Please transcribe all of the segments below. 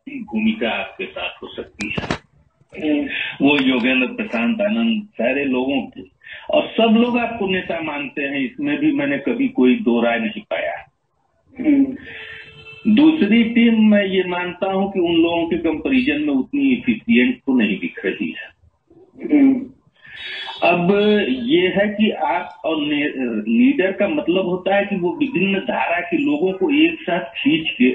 की भूमिका आपके साथ हो सकती है। वो योगेंद्र प्रशांत आनंद सारे लोगों की, और सब लोग आपको नेता मानते हैं, इसमें भी मैंने कभी कोई दो राय नहीं पाया। दूसरी टीम मैं ये मानता हूं कि उन लोगों के कंपैरिजन में उतनी इफिशियंट तो नहीं दिख रही है। अब ये है कि आप और लीडर का मतलब होता है कि वो विभिन्न धारा के लोगों को एक साथ खींच के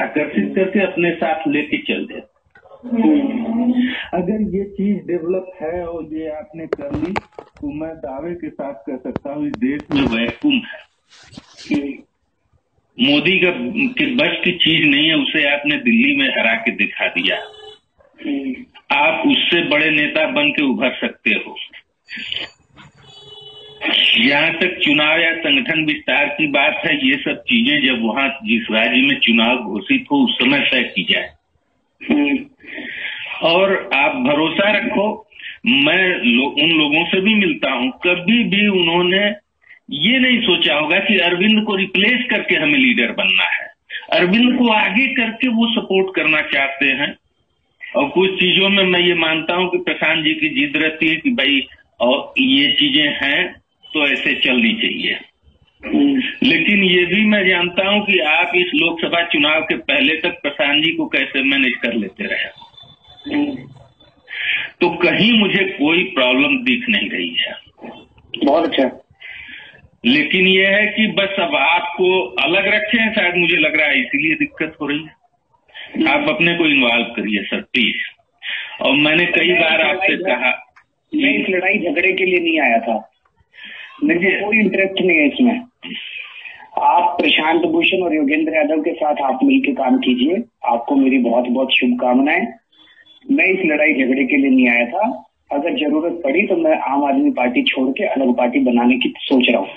आकर्षित करके अपने साथ लेके चल दे। अगर ये चीज डेवलप है और ये आपने कर ली तो मैं दावे के साथ कह सकता हूँ इस देश में वैक्यूम है। मोदी का के बस की चीज नहीं है, उसे आपने दिल्ली में हरा के दिखा दिया। आप उससे बड़े नेता बन के उभर सकते हो। जहां तक चुनाव या संगठन विस्तार की बात है, ये सब चीजें जब वहां जिस राज्य में चुनाव घोषित हो उस समय तय की जाए। और आप भरोसा रखो, मैं उन लोगों से भी मिलता हूं, कभी भी उन्होंने ये नहीं सोचा होगा कि अरविंद को रिप्लेस करके हमें लीडर बनना है। अरविंद को आगे करके वो सपोर्ट करना चाहते हैं। और कुछ चीजों में मैं ये मानता हूं कि प्रशांत जी की जिद रहती है कि भाई और ये चीजें हैं तो ऐसे चलनी चाहिए। लेकिन ये भी मैं जानता हूं कि आप इस लोकसभा चुनाव के पहले तक प्रशांत जी को कैसे मैनेज कर लेते रहे, तो कहीं मुझे कोई प्रॉब्लम दिख नहीं रही है। बहुत अच्छा। लेकिन ये है कि बस अब आपको अलग रखे हैं, शायद मुझे लग रहा है इसीलिए दिक्कत हो रही है। आप अपने को इन्वॉल्व करिए सर प्लीज। और मैंने कई बार आपसे कहा, मैं इस लड़ाई झगड़े के लिए नहीं आया था, मुझे कोई इंटरेस्ट नहीं है इसमें। आप प्रशांत भूषण और योगेंद्र यादव के साथ आप मिलकर काम कीजिए, आपको मेरी बहुत बहुत शुभकामनाएं। मैं इस लड़ाई झगड़े के लिए नहीं आया था। अगर जरूरत पड़ी तो मैं आम आदमी पार्टी छोड़ के अलग पार्टी बनाने की सोच रहा हूँ।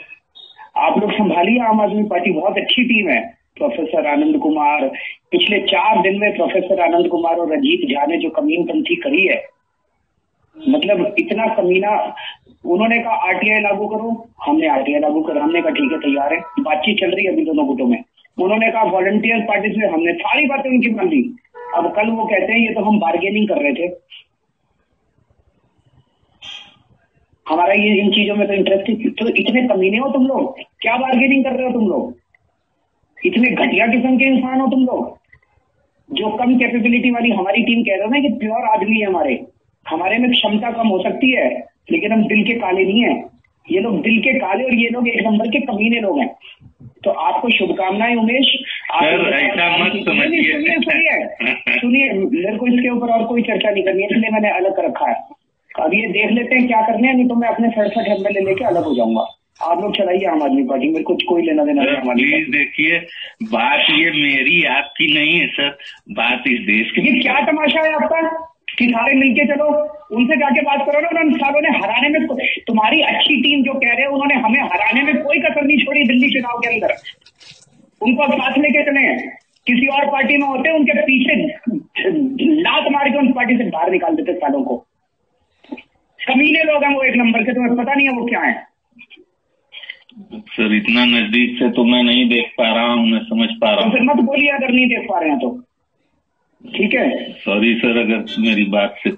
आप लोग संभालिए आम आदमी पार्टी, बहुत अच्छी टीम है। प्रोफेसर आनंद कुमार, पिछले 4 दिन में प्रोफेसर आनंद कुमार और अजीत झा ने जो कमीनपंथी करी है, मतलब इतना कमीना। उन्होंने कहा आरटीआई लागू करो, हमने आरटीआई लागू कर, हमने कहा ठीक है तैयार है, बातचीत चल रही है अभी दोनों गुटों में। उन्होंने कहा वॉलंटियर पार्टी से, हमने सारी बातें उनकी मान ली। अब कल वो कहते हैं ये तो हम बार्गेनिंग कर रहे थे। हमारा ये इन चीजों में तो इंटरेस्ट है। तो इतने कमीने हो तुम लोग, क्या बार्गेनिंग कर रहे हो तुम लोग? इतने घटिया किस्म के इंसान हो तुम लोग। जो कम कैपेबिलिटी वाली हमारी टीम कह रहे हो ना कि प्योर आदमी है, हमारे में क्षमता कम हो सकती है लेकिन हम दिल के काले नहीं है। ये लोग दिल के काले और ये लोग एक नंबर के कमीने लोग हैं। तो आपको शुभकामनाएं उमेश। ऐसा मत समझिए। सुनिए, मेरे को इसके ऊपर और कोई चर्चा नहीं करनी है, इसलिए मैंने अलग कर रखा है। अब ये देख लेते हैं क्या करने हैं, नहीं तो मैं अपने 67 एमएलए लेके अलग हो जाऊंगा। आप लोग चलाइए आम आदमी पार्टी, मेरे को कोई लेना देना नहीं। प्लीज देखिए, बात ये मेरी आपकी नहीं है सर, बात इस देश की। ये क्या तमाशा है आपका कि सारे मिलके चलो, उनसे जाके बात करो ना। उन सालों ने हराने में, तुम्हारी अच्छी टीम जो कह रहे हैं, उन्होंने हमें हराने में कोई कसर नहीं छोड़ी दिल्ली चुनाव के अंदर। उनको साथ लेके चले, किसी और पार्टी में होते उनके पीछे लात मार के उन पार्टी से बाहर निकाल देते सालों को। कमीने लोग हैं वो एक नंबर के, तुम्हें पता नहीं है वो क्या है। सर इतना नजदीक से तो मैं नहीं देख पा रहा हूँ, मैं समझ पा रहा हूँ। तो फिर मत बोलिए अगर नहीं देख पा रहे हैं तो, ठीक है। सॉरी सर, अगर मेरी बात से